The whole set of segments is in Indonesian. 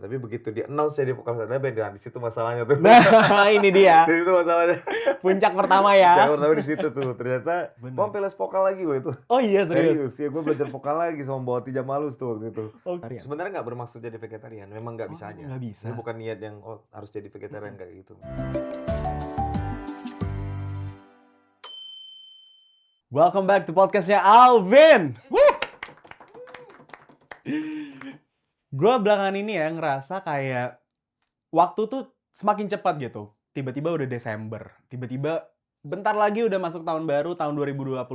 Tapi begitu di-announce jadi vokalis Ada Band, nah di situ masalahnya tuh. Nah, ini dia. Di situ masalahnya. Puncak pertama ya. Puncak pertama di situ tuh. Ternyata Bener. gua sampai les vokal lagi gua itu. Oh iya, serius? Serius, ya gua belajar vokal lagi sama Mbak Oti Jamalus tuh waktu itu. Oh, Sebenarnya nggak bermaksud jadi vegetarian, memang nggak bisa aja. nggak bisa. Ini bukan niat yang harus jadi vegetarian kayak gitu. Welcome back to podcastnya Alvin. Gue belakangan ini ya ngerasa kayak waktu tuh semakin cepat gitu. Tiba-tiba udah Desember, tiba-tiba bentar lagi udah masuk tahun baru, tahun 2026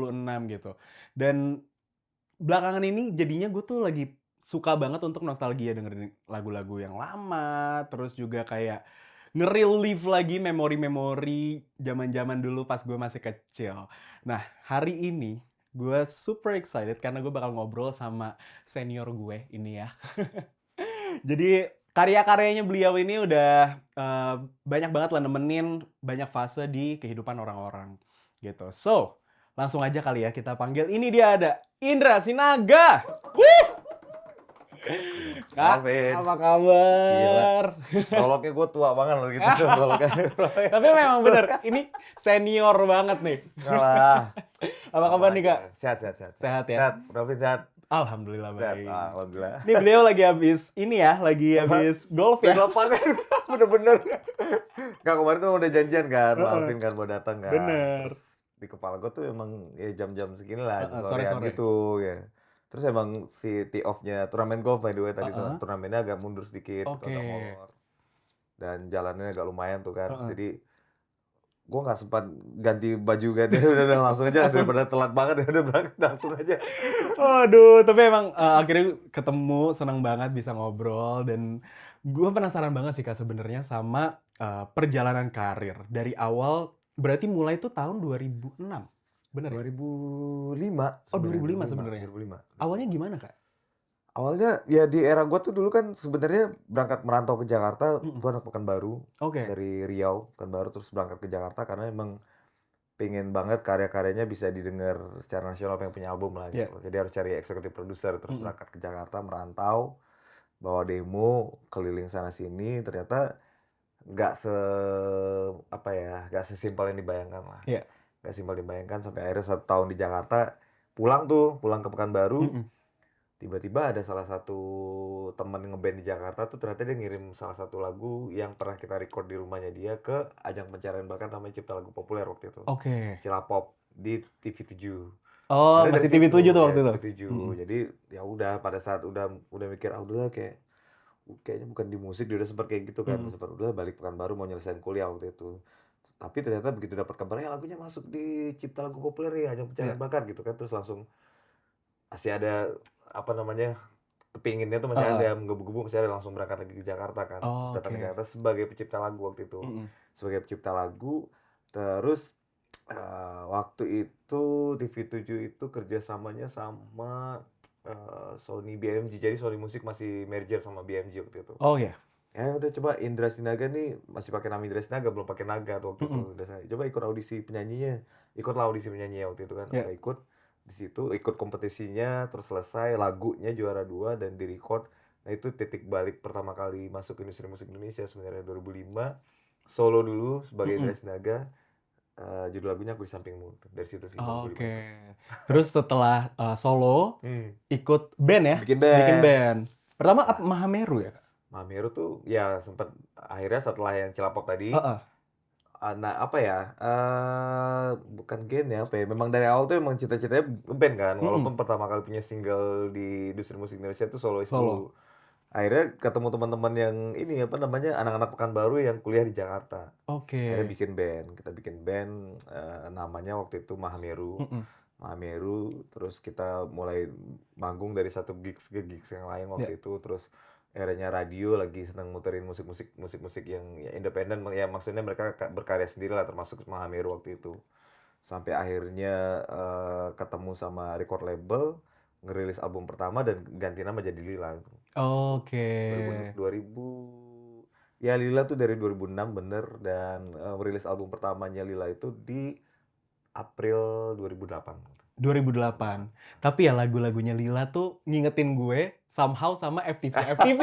gitu. Dan belakangan ini jadinya gue tuh lagi suka banget untuk nostalgia dengerin lagu-lagu yang lama, terus juga kayak nge-relive lagi memori-memori zaman-zaman dulu pas gue masih kecil. Nah, hari ini gue super excited karena gue bakal ngobrol sama senior gue ini ya. Jadi karya-karyanya beliau ini udah banyak banget lah nemenin banyak fase di kehidupan orang-orang gitu. So, langsung aja kali ya kita panggil. Ini dia ada Indra Sinaga. Kak, Alvin. apa kabar? Prolognya gue tua banget loh gitu. Prolognya. Tapi memang bener, ini senior banget nih. Alah. Apa kabar nih Kak? Sehat. Sehat ya? Sehat, Alvin sehat. Alhamdulillah Sehat, baik. alhamdulillah. Ini beliau lagi habis golf ya? Main lapangan, bener-bener. Nggak, kemarin tuh udah janjian kan, Alvin kan mau datang kan. Bener. Terus di kepala gue tuh emang ya jam-jam segini lah, sorean sore-sore. gitu ya. Terus emang si tee off-nya turnamen golf by the way tadi tuh, turnamennya agak mundur sedikit, Oke. agak molor. Dan jalannya agak lumayan tuh kan, Heeh. jadi gue nggak sempat ganti baju kan, udah langsung aja daripada telat banget ya udah berangkat langsung aja. Aduh, tapi emang akhirnya ketemu, senang banget bisa ngobrol dan gue penasaran banget sih Kak sebenarnya sama perjalanan karir dari awal. Berarti mulai tuh tahun 2006, bener ya? 2005. Oh 2005 sebenarnya. 2005. Awalnya gimana Kak? Awalnya ya di era gue tuh dulu kan sebenarnya berangkat merantau ke Jakarta, gue anak Pekanbaru, Oke. dari Riau, Pekanbaru terus berangkat ke Jakarta karena emang pengen banget karya-karyanya bisa didengar secara nasional, pengen punya album lah gitu. Jadi harus cari eksekutif produser, terus berangkat ke Jakarta merantau, bawa demo, keliling sana sini, ternyata nggak nggak sesimpel yang dibayangkan lah. Iya. Nggak simpel dibayangkan sampai akhirnya 1 tahun di Jakarta, pulang ke Pekanbaru. Tiba-tiba ada salah satu teman ngeband di Jakarta tuh ternyata dia ngirim salah satu lagu yang pernah kita record di rumahnya dia ke ajang pencarian bakat namanya Cipta Lagu Populer waktu itu. Oke. Cilapop di TV7. Oh, Ada masih dari TV7 tuh situ, waktu itu. TV7. Jadi ya udah pada saat udah mikir udah kayaknya bukan di musik, dia udah sempat kayak gitu kan. Sempat udah balik Pekanbaru mau nyelesain kuliah waktu itu. Tapi ternyata begitu dapat kabar ya lagunya masuk di Cipta Lagu Populer ya ajang pencarian bakat gitu kan, terus langsung masih ada kepinginnya tuh masih ada, menggebu-gebu masih ada, langsung berangkat lagi ke Jakarta kan. Terus datang ke Jakarta sebagai pencipta lagu waktu itu. Sebagai pencipta lagu, terus waktu itu TV7 itu kerjasamanya sama Sony BMG. Jadi Sony Music masih merger sama BMG waktu itu. Oh ya. Ya udah coba Indra Sinaga nih, masih pakai nama Indra Sinaga, belum pakai Naga tuh waktu itu. Udah saya coba ikut audisi penyanyinya. Ikutlah audisi penyanyinya waktu itu kan. Udah ikut di situ, ikut kompetisinya, terus selesai, lagunya juara 2 dan di-record. Nah itu titik balik pertama kali masuk industri musik Indonesia sebenarnya 2005. Solo dulu sebagai Indra Sinaga. Judul lagunya Aku di Sampingmu. Dari situ sih 2005. Oke. Terus setelah solo, ikut band ya? Bikin band. Pertama Mahameru ya Kak? Mahameru tuh ya sempat akhirnya setelah yang Cilapop tadi. Nah bukan gen ya memang dari awal tuh emang cita-citanya band kan, walaupun pertama kali punya single di industri musik Indonesia tuh solois dulu. Akhirnya ketemu teman-teman yang ini anak-anak Pekanbaru yang kuliah di Jakarta. Akhirnya kita bikin band, namanya waktu itu Mahameru. Terus kita mulai manggung dari satu gigs ke gigs yang lain waktu itu. Terus eranya radio lagi seneng muterin musik yang ya independen, ya maksudnya mereka berkarya sendiri lah, termasuk Mahameru waktu itu. Sampai akhirnya ketemu sama record label, ngerilis album pertama dan ganti nama jadi Lila. Oke. 2000 ya Lila tuh dari 2006 bener, dan merilis album pertamanya Lila itu di April 2008. 2008. Tapi ya lagu-lagunya Lila tuh ngingetin gue somehow sama FTV. FTV.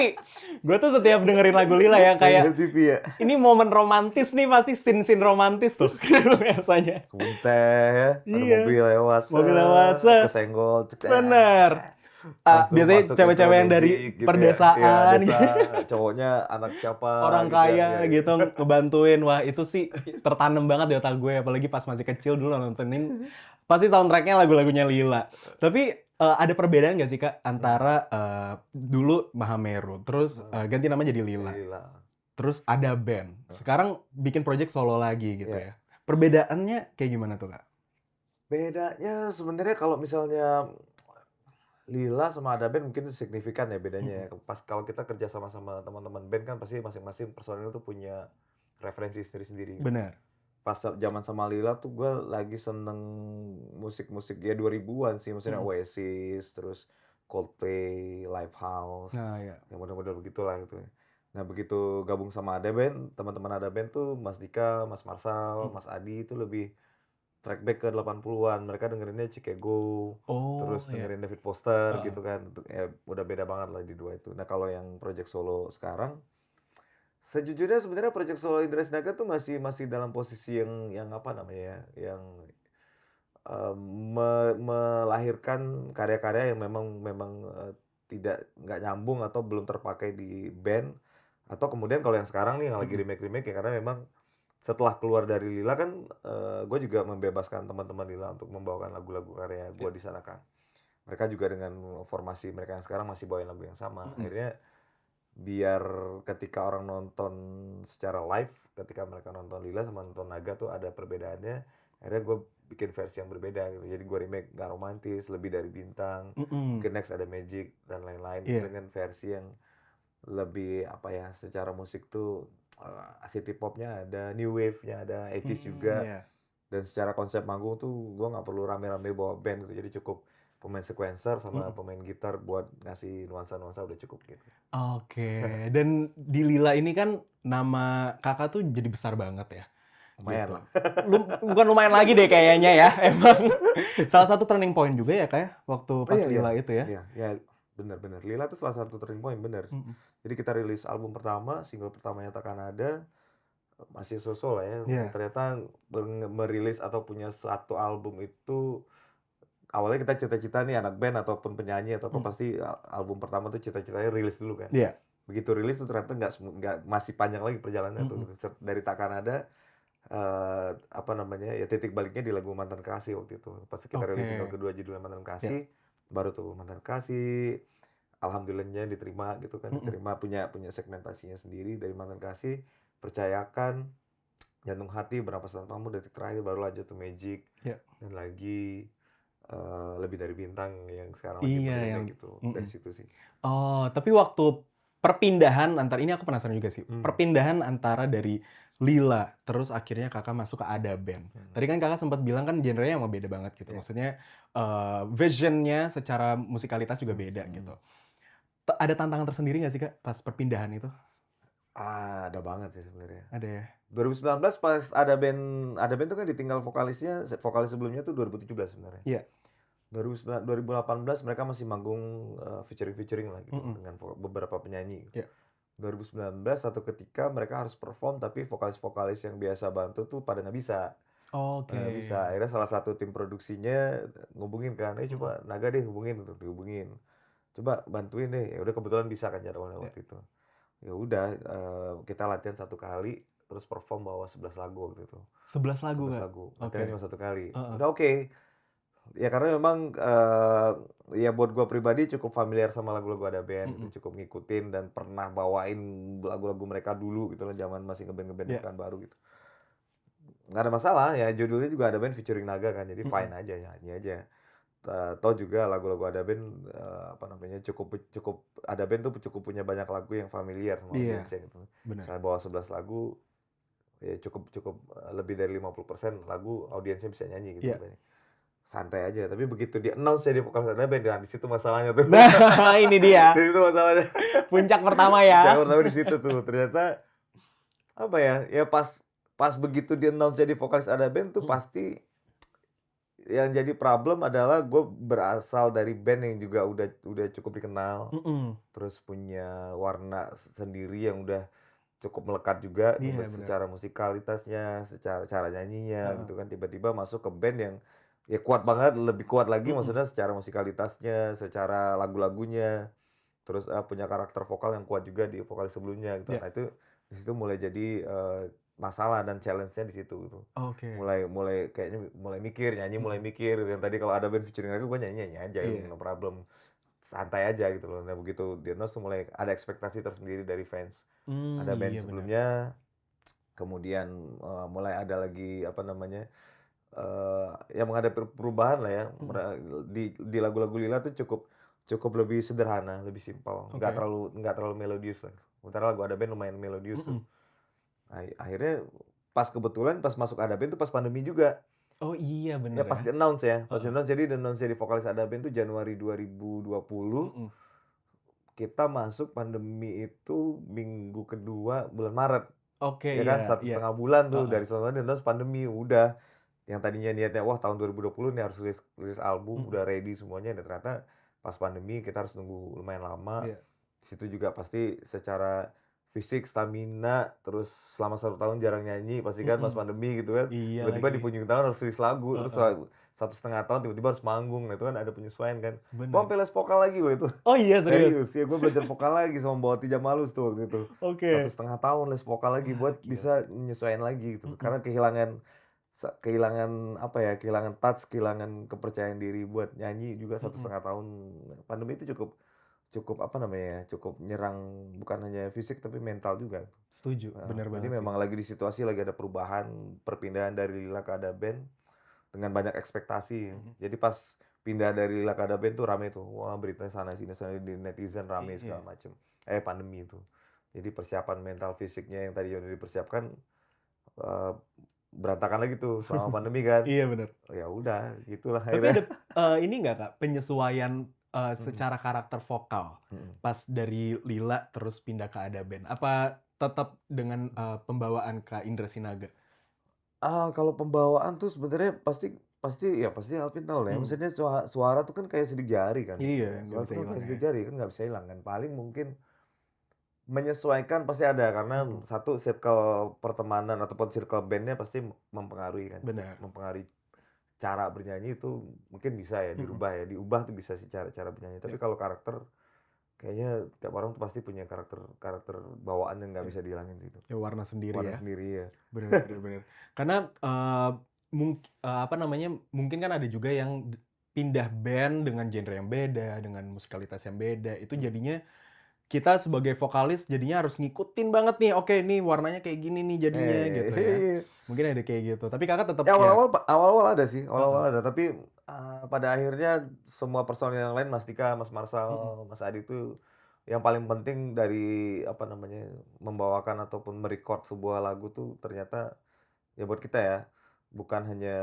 Gue tuh setiap dengerin lagu Lila yang kayak TV ya. ini momen romantis nih, pasti scene-scene romantis tuh biasanya. Kebun teh ya, ada Iya. mobil lewat, Mobil lewat, set. kesenggol, cek, Bener. langsung Biasanya masuk cewek-cewek yang dari magic gitu ya. perdesaan, Iya, desa, cowoknya anak siapa orang gitu ya. kaya Iya, iya. gitu ngebantuin. Wah itu sih tertanam banget di otak gue, apalagi pas masih kecil dulu nontonin. Pasti soundtracknya lagu-lagunya Lila. Tapi ada perbedaan nggak sih Kak antara dulu Mahameru, terus ganti nama jadi Lila, Gila. terus ada band, sekarang bikin project solo lagi gitu Iya. ya. Perbedaannya kayak gimana tuh Kak? Bedanya sebenarnya kalau misalnya Lila sama Ada Band mungkin signifikan ya bedanya ya. Pas kalau kita kerja sama-sama teman-teman band kan pasti masing-masing personil tuh punya referensi sendiri-sendiri. Benar. Pas zaman sama Lila tuh gue lagi seneng musik-musik ya 2000-an sih, maksudnya Oasis, terus Coldplay, Lifehouse, Nah ya. yang model-model begitulah gitu ya. Nah begitu gabung sama Ada Band, teman-teman Ada Band tuh Mas Dika, Mas Marsal, Mas Adi itu lebih track back ke 80-an. Mereka dengerinnya Chicago, Oh terus ya. dengerin David Foster gitu kan. Ya udah beda banget lah di dua itu. Nah kalau yang project solo sekarang, sejujurnya sebenarnya project solo Indra Sinaga tuh masih dalam posisi yang apa namanya ya, yang melahirkan karya-karya yang memang nggak nyambung atau belum terpakai di band, atau kemudian kalau yang sekarang nih yang lagi remake ya karena memang setelah keluar dari Lila kan gue juga membebaskan teman-teman Lila untuk membawakan lagu-lagu karya gue di sana kan. Mereka juga dengan formasi mereka yang sekarang masih bawain lagu yang sama. Akhirnya biar ketika orang nonton secara live, ketika mereka nonton Lila sama nonton Naga tuh ada perbedaannya. Akhirnya gue bikin versi yang berbeda gitu. Jadi gue remake Gak Romantis, Lebih Dari Bintang, mungkin next ada Magic dan lain-lain dengan versi yang lebih apa ya, secara musik tuh city popnya ada, new wave-nya ada, 80s juga. Dan secara konsep manggung tuh gue nggak perlu rame-rame bawa band gitu. Jadi cukup pemain sequencer sama pemain gitar buat ngasih nuansa-nuansa udah cukup gitu. Oke, dan di Lila ini kan nama kakak tuh jadi besar banget ya. Lumayan Gitu. lah. Bukan lumayan lagi deh kayaknya ya, emang salah satu turning point juga ya kayak waktu pas iya, Lila itu ya. Iya, bener. Lila tuh salah satu turning point, bener. Jadi kita rilis album pertama, single pertamanya Takkan Ada, masih so-so lah ya. Ternyata merilis atau punya satu album itu, awalnya kita cita-cita nih anak band ataupun penyanyi atau apa, pasti album pertama tuh cita-citanya rilis dulu kan. Iya. Begitu rilis tuh ternyata nggak masih panjang lagi perjalanannya tuh gitu. Dari Takkan Ada, apa namanya ya, titik baliknya di lagu Mantan Kasih waktu itu. Pas kita rilis single kedua judulnya Mantan Kasih, baru tuh Mantan Kasih. Alhamdulillahnya diterima gitu kan, diterima punya segmentasinya sendiri dari Mantan Kasih, Percayakan, Jantung Hati, Berapa Saat Kamu, Detik Terakhir, baru lanjut tuh Magic, dan lagi Lebih Dari Bintang yang sekarang lagi bener-bener gitu. Dari situ sih. Oh, tapi waktu perpindahan antar ini aku penasaran juga sih. Perpindahan antara dari Lila terus akhirnya kakak masuk ke Ada Band. Tadi kan kakak sempat bilang kan genrenya emang beda banget gitu. Maksudnya visionnya secara musikalitas juga beda gitu. Ada tantangan tersendiri nggak sih kak pas perpindahan itu? Ada banget sih sebenarnya. Ada ya. 2019 pas Ada Band tuh kan ditinggal vokalisnya, vokalis sebelumnya tuh 2017 sebenarnya. Iya. 2018 mereka masih manggung featuring lah gitu dengan beberapa penyanyi. 2019 satu ketika mereka harus perform tapi vokalis-vokalis yang biasa bantu tuh pada nggak bisa. Oke. Nggak bisa. Akhirnya salah satu tim produksinya ngubungin kan, coba Naga deh hubungin untuk dihubungin. Coba bantuin deh. Ya udah kebetulan bisa kan jadwalnya waktu itu. Ya udah kita latihan 1 kali terus perform bawa 11 lagu waktu itu. 11 lagu 11 kak? lagu. Latihan cuma 1 kali. Heeh. Udah oke. Ya karena memang ya buat gua pribadi cukup familiar sama lagu-lagu Ada Band, itu cukup ngikutin dan pernah bawain lagu-lagu mereka dulu gitu loh, zaman masih ngeband Pekanbaru gitu. Nggak ada masalah ya, judulnya juga Ada Band featuring Naga kan, jadi fine aja, nyanyi aja. Toh juga lagu-lagu Ada Band apa namanya, cukup Ada Band tuh cukup punya banyak lagu yang familiar sama audiensnya gitu. Misalnya bawa 11 lagu, ya cukup lebih dari 50% lagu audiensnya bisa nyanyi gitu. Santai aja, tapi begitu di announce jadi vokalis Ada Band, nah di situ masalahnya tuh. Nah, ini dia. Di situ masalahnya. Puncak pertama ya. Puncak pertama di situ tuh. Ternyata apa ya? Ya pas begitu di announce jadi vokalis Ada Band tuh pasti yang jadi problem adalah gue berasal dari band yang juga udah cukup dikenal, Mhm. terus punya warna sendiri yang udah cukup melekat juga Iya, benar. secara musikalitasnya, secara cara nyanyinya Heeh. gitu kan. Tiba-tiba masuk ke band yang ya kuat banget, lebih kuat lagi Mhm. maksudnya secara musikalitasnya, secara lagu-lagunya, terus, punya karakter vokal yang kuat juga di vokalis sebelumnya gitu. Iya. Nah itu di situ mulai jadi, masalah dan challenge-nya di situ gitu. Oke. Mulai mulai kayaknya mulai mikir, nyanyi mulai Mhm. mikir, yang tadi kalau ada band featuring aku gue nyanyi-nyanyi aja, Iya. no problem, santai aja gitu loh. Nah begitu di Nose mulai ada ekspektasi tersendiri dari fans. Ada band Iya, benar. sebelumnya, kemudian, mulai ada lagi apa namanya, ya menghadapi perubahan lah ya, Mhm. di lagu-lagu Lila tuh cukup cukup lebih sederhana, lebih simpel, Oke. nggak terlalu melodius lah. Sementara lagu Ada Band lumayan melodius tuh. Mhm. Akhirnya kebetulan pas masuk Ada Band tuh pas pandemi juga. Oh iya, Ya bener pas ya. di-announce ya, pas Heeh. di-announce jadi di-announce jadi vokalis Ada Band tuh Januari 2020, Mhm. kita masuk pandemi itu minggu kedua bulan Maret, Oke, ya iya kan, satu iya. setengah bulan tuh Heeh. dari sono di-announce pandemi, udah. Yang tadinya niatnya, wah tahun 2020 nih harus rilis rilis album, Mhm. udah ready semuanya, dan ternyata pas pandemi kita harus nunggu lumayan lama. Iya. Di situ juga pasti secara fisik, stamina, terus selama 1 tahun jarang nyanyi, pasti kan pas Mhm. pandemi gitu kan, Iya tiba-tiba lagi. di penghujung tahun harus rilis lagu, terus Heeh. 1,5 tahun tiba-tiba harus manggung, nah itu kan ada penyesuaian kan. Gua Bener. sampai les vokal lagi loh itu, Oh iya, serius? serius, ya gue belajar vokal lagi sama Mbak Oti Jamalus tuh waktu itu. satu Oke. setengah tahun les vokal lagi Wah, buat gila. bisa menyesuaikan lagi gitu, Mhm. karena kehilangan apa ya, kehilangan touch, kehilangan kepercayaan diri buat nyanyi juga satu Mhm. setengah tahun. Pandemi itu cukup cukup apa namanya ya, cukup nyerang bukan hanya fisik tapi mental juga. Setuju, Heeh, bener jadi banget sih. memang lagi di situasi lagi ada perubahan, perpindahan dari Lila ke Ada Band dengan banyak ekspektasi. Mhm. Jadi pas pindah dari Lila ke Ada Band tuh rame tuh, wah berita sana sini di netizen rame segala Iya. macem. Pandemi itu. Jadi persiapan mental fisiknya yang tadi udah dipersiapkan, eee, berantakan lagi tuh selama pandemi kan. Iya, bener. Oh ya udah, gitulah Tapi akhirnya. ada, ini nggak Kak, penyesuaian, Mhm, secara karakter vokal mhm. pas dari Lila terus pindah ke Ada Band? Apa tetap dengan, pembawaan Kak Indra Sinaga? Kalau pembawaan tuh sebenarnya pasti pasti ya pasti Alvin tahu lah ya, Mhm. maksudnya suara tuh kan kayak sidik jari kan, Iya, ya. nggak Suara tuh bisa kan hilang kayak ya. sidik jari kan nggak bisa hilang kan. Paling mungkin menyesuaikan pasti ada karena Mhm. satu circle pertemanan ataupun circle band-nya pasti mempengaruhi kan, Bener. mempengaruhi cara bernyanyi itu mungkin bisa ya Mhm. diubah tuh bisa sih cara bernyanyi. Tapi Iya kalau karakter kayaknya tiap orang tuh pasti punya karakter karakter bawaan yang nggak iya. bisa dihilangin sih itu. Ya warna sendiri Warna ya. sendiri ya. Bener bener bener. Karena, apa namanya, mungkin kan ada juga yang pindah band dengan genre yang beda, dengan musikalitas yang beda, itu Mhm. jadinya kita sebagai vokalis jadinya harus ngikutin banget nih, oke nih warnanya kayak gini nih jadinya gitu ya. Eh, Mungkin ada kayak gitu, tapi Kakak tetap ya ya awal-awal ada sih, heeh, awal-awal ada, tapi, pada akhirnya semua personil yang lain, Mas Dika, Mas mhm, Marsal, Mas Adi itu yang paling penting dari, apa namanya, membawakan ataupun sebuah lagu tuh ternyata ya buat kita ya, bukan hanya,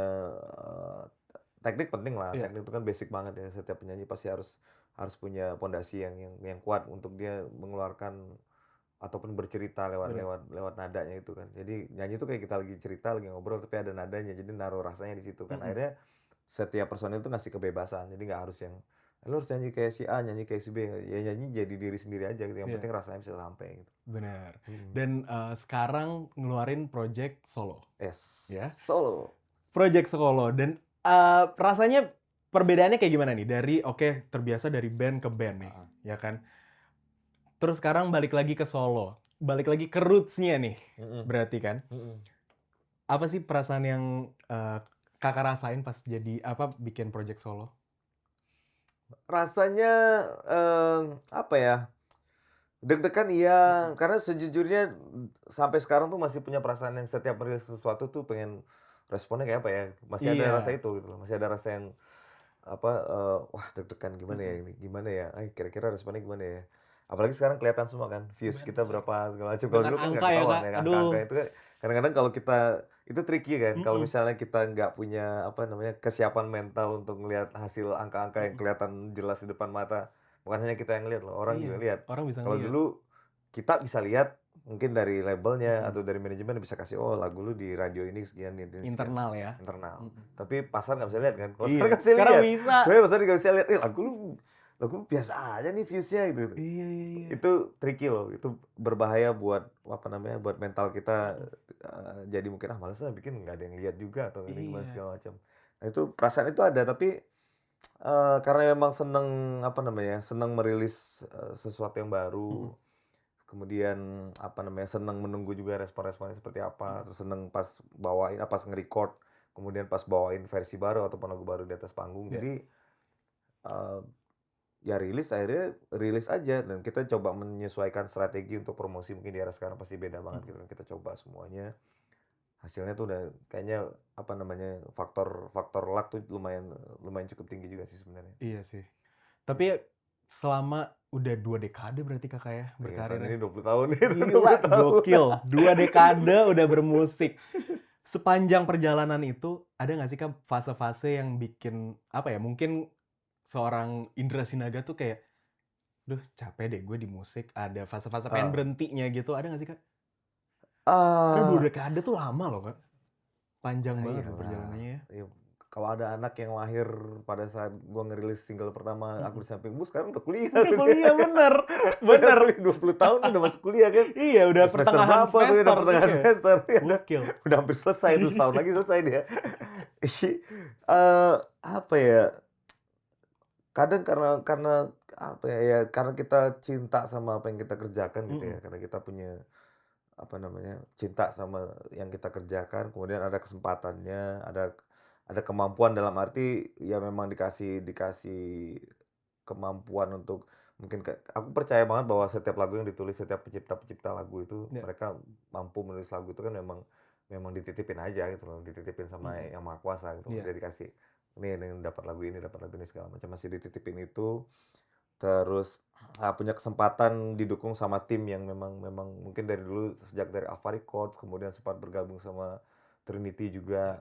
teknik penting lah, iya, teknik itu kan basic banget ya, setiap penyanyi pasti harus harus punya pondasi yang kuat untuk dia mengeluarkan ataupun bercerita lewat bener, lewat lewat nadanya itu kan. Jadi nyanyi itu kayak kita lagi cerita, lagi ngobrol tapi ada nadanya, jadi naruh rasanya di situ kan. mhm, Akhirnya setiap personil tuh ngasih kebebasan, jadi nggak harus yang, "Lu harus nyanyi kayak si A, nyanyi kayak si B." Ya nyanyi jadi diri sendiri aja gitu, yang iya, penting rasanya bisa sampai gitu. bener. Mhm. Dan, sekarang ngeluarin project solo, Yes, ya. solo. Project solo dan, rasanya perbedaannya kayak gimana nih? Dari oke, terbiasa dari band ke band nih, Heeh. ya kan. Terus sekarang balik lagi ke solo, balik lagi ke roots-nya nih, Mhm, berarti kan. mhm. Apa sih perasaan yang, Kakak rasain pas jadi apa, bikin project solo? Rasanya, apa ya, deg-degan iya, Mhm. karena sejujurnya sampai sekarang tuh masih punya perasaan yang setiap merilis sesuatu tuh pengen responnya kayak apa ya, masih ada rasa Iya, itu gitu loh, masih ada rasa yang apa, wah deg-degan gimana ya mhm. ini, gimana ya, kira-kira responnya gimana ya? Apalagi sekarang kelihatan semua kan, views kita Bener, berapa segala macam, kalau bener dulu kan nggak angka ya, ketahuan Kak, ya, angka-angka aduh, itu kan kadang-kadang kalau kita itu tricky kan, kalau mhm, misalnya kita nggak punya apa namanya, kesiapan mental untuk ngelihat hasil angka-angka yang mhm. kelihatan jelas di depan mata, bukan hanya kita yang lihat loh, orang Iya, juga lihat. orang bisa Kalau ngelihat. dulu kita bisa lihat, mungkin dari labelnya atau dari manajemen bisa kasih, oh lagu lu di radio ini sekian, ini sekian. Internal ya. Internal. Tapi pasar nggak bisa lihat kan? Pasar Iya, nggak bisa sekarang lihat. bisa. Sebenarnya pasar nggak bisa lihat. Lagu lu biasa aja nih viewsnya gitu. Iya, iya, iya. Itu tricky loh. Itu berbahaya buat apa namanya? Buat mental kita. Jadi mungkin males lah bikin nggak ada yang lihat juga atau ini gimana Iya. segala macam. Nah itu perasaan itu ada tapi karena memang seneng apa namanya? Seneng merilis sesuatu yang baru. Kemudian apa namanya? Seneng menunggu juga respon-responnya seperti apa. Terus seneng pas bawain pas nge-record, kemudian pas bawain versi baru ataupun lagu baru di atas panggung. Iya. Jadi ya akhirnya rilis aja dan kita coba menyesuaikan strategi untuk promosi mungkin di era sekarang pasti beda banget gitu kan. Kita coba semuanya. Hasilnya tuh udah kayaknya apa namanya? Faktor luck tuh lumayan cukup tinggi juga sih sebenarnya. Iya sih. Tapi selama udah 2 dekade berarti Kakak ya Iya, tahun berkarirnya. ini 20 tahun nih. Gila, gokil. 2 dekade udah bermusik. Sepanjang perjalanan itu, ada nggak sih Kak fase-fase yang bikin, apa ya, mungkin seorang Indra Sinaga tuh kayak, "Duh capek deh gue di musik." Ada fase-fase pengen berhentinya gitu, ada nggak sih Kak? Kan 2 dekade tuh lama loh Kak. Panjang banget loh Iyalah. perjalanannya ya. Ya, kalau ada anak yang lahir pada saat gua ngerilis single pertama Aku di Samping Bu, sekarang udah kuliah Udah tuh dia. kuliah, bener. Udah Bener. kuliah 20 tahun udah masuk kuliah kan. Iya, udah Semester pertengahan berapa tuh? Udah semester. pertengahan Iya. semester. Ya, Gokil. udah hampir selesai tuh, setahun lagi selesai dia. Apa ya? Kadang karena apa ya, karena kita cinta sama apa yang kita kerjakan gitu ya. Karena kita punya apa namanya? Cinta sama yang kita kerjakan, kemudian ada kesempatannya, ada kemampuan dalam arti ya memang dikasih kemampuan untuk mungkin aku percaya banget bahwa setiap lagu yang ditulis setiap pencipta lagu itu Iya. mereka mampu menulis lagu itu kan memang dititipin aja gitu loh, dititipin sama Yang Maha Kuasa gitu. Iya. Dia dikasih ini dapat lagu ini segala macam masih dititipin itu. Terus punya kesempatan didukung sama tim yang memang mungkin dari dulu sejak dari Alpha Records, kemudian sempat bergabung sama Trinity juga,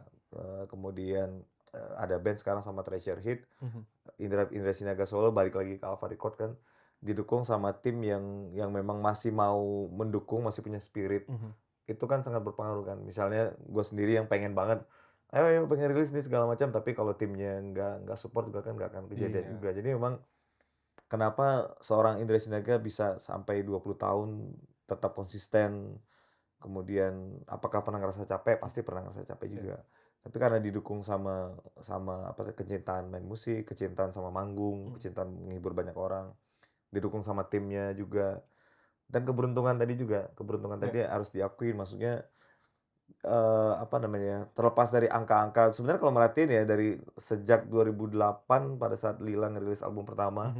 kemudian ada band sekarang sama Treasure Hit. Indra Sinaga Solo balik lagi ke Alpha Record kan, didukung sama tim yang memang masih mau mendukung, masih punya spirit. Itu kan sangat berpengaruh kan. Misalnya gue sendiri yang pengen banget, ayo pengen rilis nih segala macam, tapi kalau timnya nggak support juga kan nggak akan kejadian Iya. juga. Jadi memang kenapa seorang Indra Sinaga bisa sampai 20 tahun tetap konsisten, kemudian apakah pernah ngerasa capek? Pasti pernah ngerasa capek juga. Tapi karena didukung sama apa kecintaan main musik, kecintaan sama manggung, kecintaan menghibur banyak orang, didukung sama timnya juga. Dan keberuntungan tadi harus diakui, maksudnya apa namanya? Terlepas dari angka-angka, sebenarnya kalau merhatiin ya dari sejak 2008 pada saat Lila ngerilis album pertama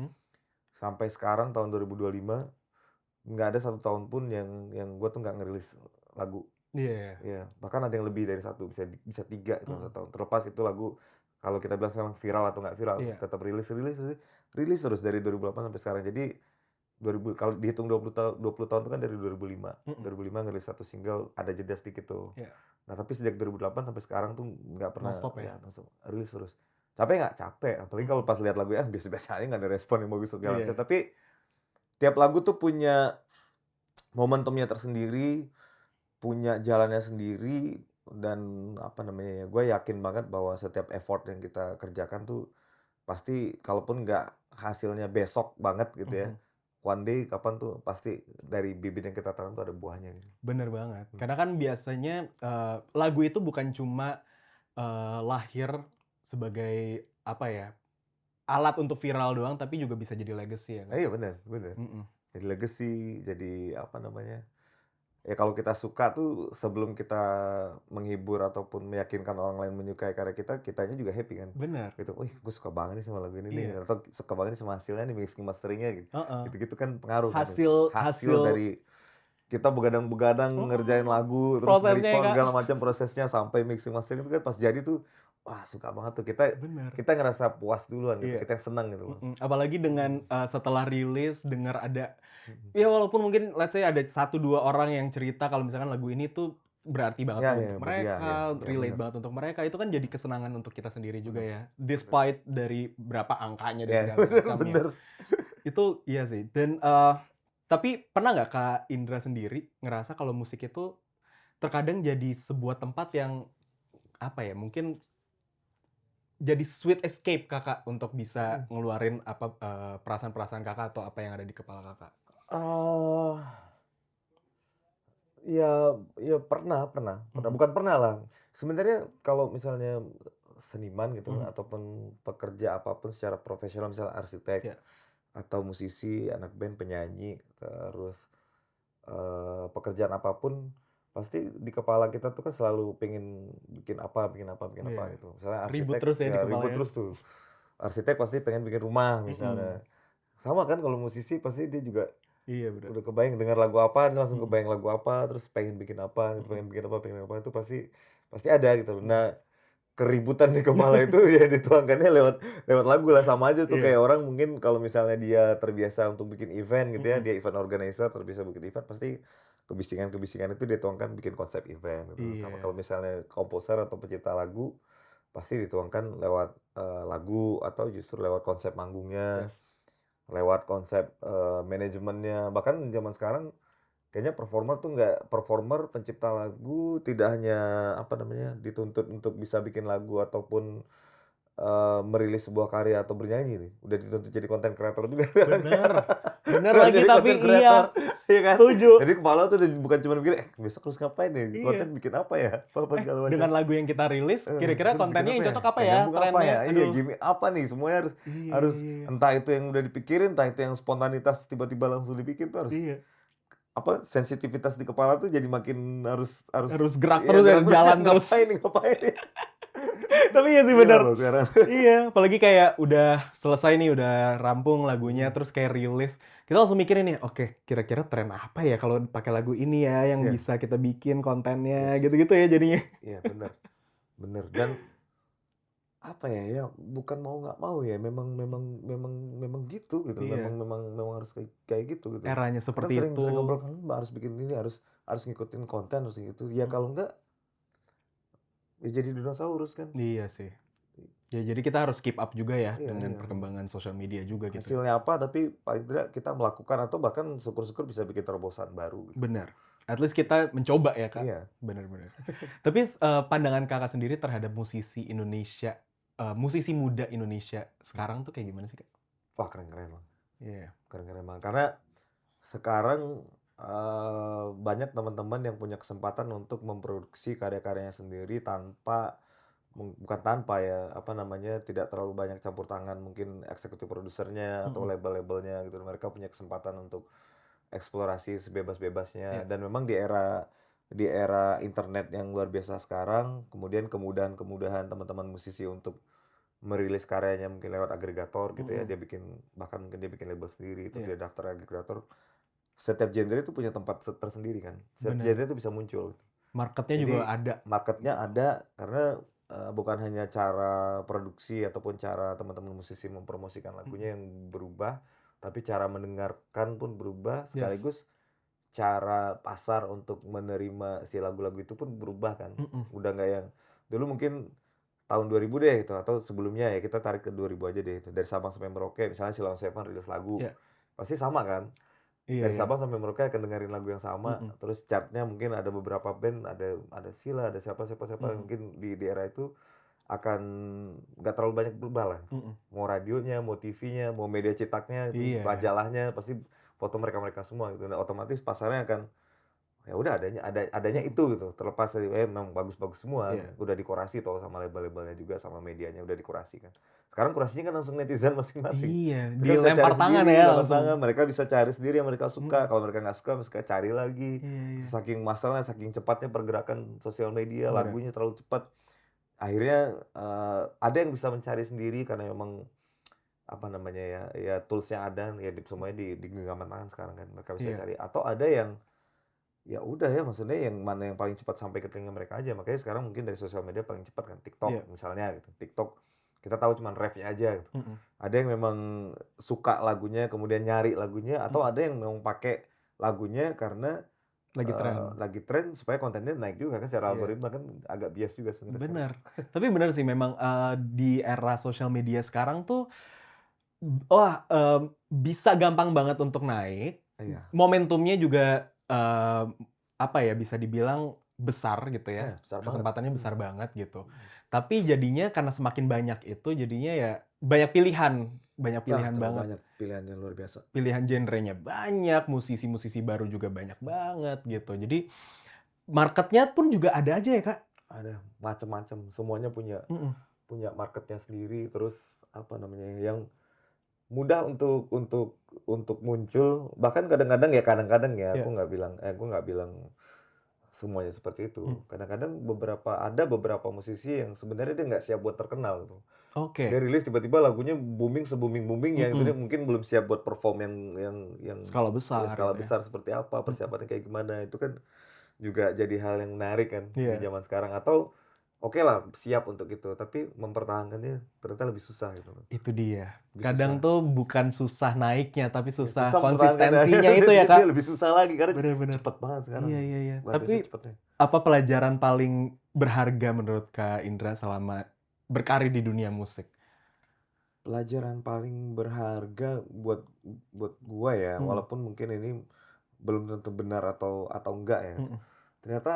sampai sekarang tahun 2025 nggak ada 1 tahun pun yang gue tuh nggak ngerilis lagu. Iya. Iya, bahkan ada yang lebih dari 1, bisa 3 dalam 1 tahun. Terlepas itu lagu kalau kita bilang sekarang viral atau nggak viral, tetap rilis terus dari 2008 sampai sekarang. Jadi kalau dihitung 20 tahun itu kan dari 2005. 2005 ngerilis 1 single, ada jeda sedikit tuh. Nah, tapi sejak 2008 sampai sekarang tuh nggak pernah Non-stop ya? non-stop, rilis terus. Capek nggak? Capek. Apalagi kalau pas lihat lagunya biasa-biasa aja nggak ada respon yang bagus segala macam. Tapi tiap lagu tuh punya momentumnya tersendiri, punya jalannya sendiri, dan apa namanya ya, gue yakin banget bahwa setiap effort yang kita kerjakan tuh pasti kalaupun nggak hasilnya besok banget gitu ya, one day kapan tuh pasti dari bibit yang kita tanam tuh ada buahnya gitu. Bener banget. Karena kan biasanya lagu itu bukan cuma lahir sebagai apa ya, alat untuk viral doang, tapi juga bisa jadi legacy ya kan? Iya bener. Jadi legacy, jadi apa namanya, ya kalau kita suka tuh sebelum kita menghibur ataupun meyakinkan orang lain menyukai karya kita, kitanya juga happy kan. Bener. Gitu, wih gue suka banget nih sama lagu ini nih, atau suka banget nih sama hasilnya nih, mixing masteringnya gitu. Gitu-gitu kan pengaruh kan. Hasil dari kita begadang-begadang ngerjain lagu, terus prosesnya nge-record Kak. segala macam prosesnya sampai mixing mastering itu kan pas jadi tuh, wah suka banget tuh. Bener. Kita ngerasa puas duluan gitu, Iya. kita yang senang gitu loh. Apalagi dengan setelah rilis dengar ada ya walaupun mungkin let's say ada 1-2 orang yang cerita kalau misalkan lagu ini tuh berarti banget untuk mereka, relate banget untuk mereka, itu kan jadi kesenangan untuk kita sendiri juga ya. Despite dari berapa angkanya dan segala macamnya. Bener. Itu iya sih. Dan Tapi pernah nggak Kak Indra sendiri ngerasa kalau musik itu terkadang jadi sebuah tempat yang, apa ya, mungkin jadi sweet escape Kakak untuk bisa Mhm. ngeluarin perasaan-perasaan Kakak atau apa yang ada di kepala Kakak? Oh, ya ya pernah pernah pernah, Mhm, bukan pernah lah, sebenarnya kalau misalnya seniman gitu mhm, ataupun pekerja apapun secara profesional, misalnya arsitek iya atau musisi, anak band, penyanyi, terus, pekerjaan apapun pasti di kepala kita tuh kan selalu pengen bikin iya. apa gitu. Misalnya Ribut arsitek, terus ya di ya kepala ribut ya? terus tuh. Arsitek pasti pengen bikin rumah Mhm, misalnya. Sama kan kalau musisi pasti dia juga iya bener, udah kebayang dengar lagu apa, dia langsung mhm, kebayang lagu apa, terus pengen bikin apa gitu, mhm, pengen apa, itu pasti pasti ada gitu. mhm. Nah, keributan di kepala itu ya dituangkannya lewat lewat lagu lah, sama aja tuh Iya, kayak orang mungkin kalau misalnya dia terbiasa untuk bikin event gitu ya, mhm, dia event organizer, terbiasa bikin event, pasti kebisingan-kebisingan itu dia tuangkan bikin konsep event gitu. Sama iya, kalau misalnya komposer atau pencipta lagu, pasti dituangkan lewat, lagu atau justru lewat konsep manggungnya, yes, lewat konsep, manajemennya. Bahkan zaman sekarang kayaknya performer, pencipta lagu tidak hanya, apa namanya, dituntut untuk bisa bikin lagu ataupun, merilis sebuah karya atau bernyanyi nih, udah dituntut jadi konten kreator juga sekarang. bener, bener Udah lagi jadi tapi konten iya, kreator, iya kan? setuju, Jadi kepala tuh udah bukan cuma mikir, besok harus ngapain nih? iya. Konten bikin apa ya? Apa segala macam. Dengan lagu yang kita rilis, kira-kira Terus bikin kontennya apa yang ya? cocok apa Yang ya, nyambung apa ya? trennya? Iya, Aduh. gimmick apa nih? Semuanya harus Iya harus iya iya. entah itu yang udah dipikirin, entah itu yang spontanitas tiba-tiba langsung dibikin tuh harus Iya, apa, sensitivitas di kepala tuh jadi makin harus harus harus gerak ya terus ya, gerak terus ya, jalan terus. ngapain nih? Tapi iya sih Gila bener. loh sekarang. Iya, apalagi kayak udah selesai nih, udah rampung lagunya, Mhm, terus kayak rilis, kita langsung mikirin nih, "Oke, kira-kira tren apa ya kalau pakai lagu ini ya, yang iya, bisa kita bikin kontennya?" yes, Gitu-gitu ya jadinya. iya bener bener dan apa ya, ya bukan mau nggak mau ya memang memang memang memang gitu memang Iya, memang memang harus kayak kayak gitu. eranya Kadang seperti sering itu. sering ngobrol kan, "Mbak, harus bikin ini, harus harus ngikutin konten, harus gitu." Ya Mhm. kalau enggak, ya jadi dinosaurus kan. Iya sih. Ya jadi kita harus keep up juga ya Iya dengan iya, perkembangan sosial media juga gitu. hasilnya apa tapi paling tidak kita melakukan atau bahkan syukur-syukur bisa bikin terobosan baru gitu. Bener. At least kita mencoba ya, Kak. Iya. Bener bener. Tapi pandangan Kakak sendiri terhadap musisi Indonesia, musisi muda Indonesia sekarang tuh kayak gimana sih, Kak? Wah, keren-keren Bang, Iya. keren-keren Bang. Karena sekarang, banyak teman-teman yang punya kesempatan untuk memproduksi karya-karyanya sendiri tanpa bukan tanpa ya, apa namanya, tidak terlalu banyak campur tangan mungkin eksekutif produsernya atau Mhm. label-labelnya gitu. Mereka punya kesempatan untuk eksplorasi sebebas-bebasnya Iya. dan memang di era internet yang luar biasa sekarang, kemudian kemudahan-kemudahan teman-teman musisi untuk merilis karyanya mungkin lewat agregator gitu ya, Mhm. dia bikin bahkan mungkin dia bikin label sendiri, terus Iya. dia daftar agregator. Setiap genre itu punya tempat tersendiri kan, setiap Bener. genre itu bisa muncul. Market-nya juga Jadi ada. marketnya ada karena, bukan hanya cara produksi ataupun cara teman-teman musisi mempromosikan Mhm. lagunya yang berubah, tapi cara mendengarkan pun berubah, Yes. sekaligus cara pasar untuk menerima si lagu-lagu itu pun berubah kan. Mhm. Udah nggak yang dulu mungkin tahun 2000 deh gitu atau sebelumnya ya kita tarik ke 2000 aja deh itu, dari Sabang sampai Merauke misalnya Sheila on 7 rilis lagu, Iya. pasti sama kan? Iya Dari iya. Sabang sampai Merauke akan dengerin lagu yang sama, Mhm. terus chart-nya mungkin ada beberapa band, ada Sheila, ada siapa siapa siapa, Mhm. mungkin di era itu akan nggak terlalu banyak berubah lah. Mhm. Mau radionya, mau TV-nya, mau media cetaknya, itu Iya. majalahnya, pasti foto mereka-mereka semua gitu. Nah, otomatis pasarnya akan ya udah adanya Mhm. itu gitu, terlepas dari memang bagus-bagus semua, Iya. udah dikurasi toh sama label-labelnya juga, sama medianya udah dikurasi kan. Sekarang kurasinya kan langsung netizen masing-masing. Iya, Mereka bisa cari dilempar tangan ya sendiri, lempar langsung. tangan, mereka bisa cari sendiri yang mereka suka, Mhm. kalau mereka nggak suka, mereka cari lagi. Iya iya. Saking masalahnya, saking cepatnya pergerakan sosial media, Bener. lagunya terlalu cepat, akhirnya, ada yang bisa mencari sendiri karena memang, apa namanya ya, ya tools-nya ada, ya semuanya di genggaman tangan sekarang kan, mereka bisa Iya. cari. Atau ada yang ya udah ya, maksudnya yang mana yang paling cepat sampai ke telinga mereka aja. Makanya sekarang mungkin dari sosial media paling cepat kan, Iya. TikTok misalnya gitu. TikTok kita tahu cuman ref-nya aja gitu. Mhm. Ada yang memang suka lagunya, kemudian nyari lagunya, atau Mhm. ada yang memang pakai lagunya karena, Lagi tren. lagi tren supaya kontennya naik juga kan, secara Iya. algoritma kan agak bias juga sebenarnya sekarang. Bener. Tapi bener sih memang, di era sosial media sekarang tuh, wah, bisa gampang banget untuk naik, Iya. Momentumnya juga apa ya, bisa dibilang besar gitu Iya, ya. besar banget. Kesempatannya besar banget gitu. Tapi jadinya karena semakin banyak itu jadinya ya banyak pilihan Terlalu banget. banyak pilihannya luar biasa. Pilihan genrenya banyak, musisi-musisi baru juga banyak banget gitu. Jadi marketnya pun juga ada aja ya, Kak? Ada macam-macam, semuanya punya Mhm, punya marketnya sendiri, terus apa namanya, yang mudah untuk muncul, bahkan kadang-kadang ya, iya, aku nggak bilang semuanya seperti itu. mhm. Kadang-kadang ada beberapa musisi yang sebenarnya dia nggak siap buat terkenal gitu. Dia Oke, rilis tiba-tiba lagunya booming se-booming-boomingnya itu, dia mhm. mungkin belum siap buat perform yang Skala ya besar skala gitu ya? besar seperti apa, Mhm, persiapannya kayak gimana, itu kan juga jadi hal yang menarik kan di iya. zaman sekarang. Atau oke lah siap untuk itu, tapi mempertahankannya ternyata lebih susah gitu loh, Itu dia. lebih Kadang susah. tuh bukan susah naiknya, tapi Ya susah susah mempertahankannya, konsistensinya itu ya, dia Kak? lebih susah lagi karena Bener bener. cepet banget sekarang, Iya iya iya. luar biasa Tapi cepetnya. apa pelajaran paling berharga menurut Kak Indra selama berkarir di dunia musik? Pelajaran paling berharga buat gua ya, Mhm walaupun mungkin ini belum tentu benar atau enggak ya. mhm. Ternyata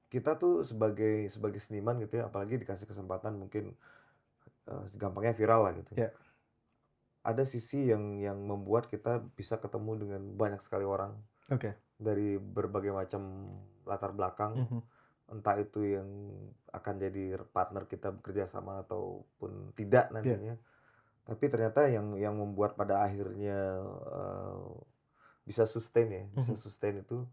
kita tuh sebagai sebagai seniman gitu ya, apalagi dikasih kesempatan mungkin, gampangnya viral lah gitu. Iya, Ada sisi yang membuat kita bisa ketemu dengan banyak sekali orang oke. dari berbagai macam latar belakang, Mhm entah itu yang akan jadi partner kita bekerja sama ataupun tidak iya. nantinya. Tapi ternyata yang membuat pada akhirnya, bisa sustain ya, bisa Mhm sustain itu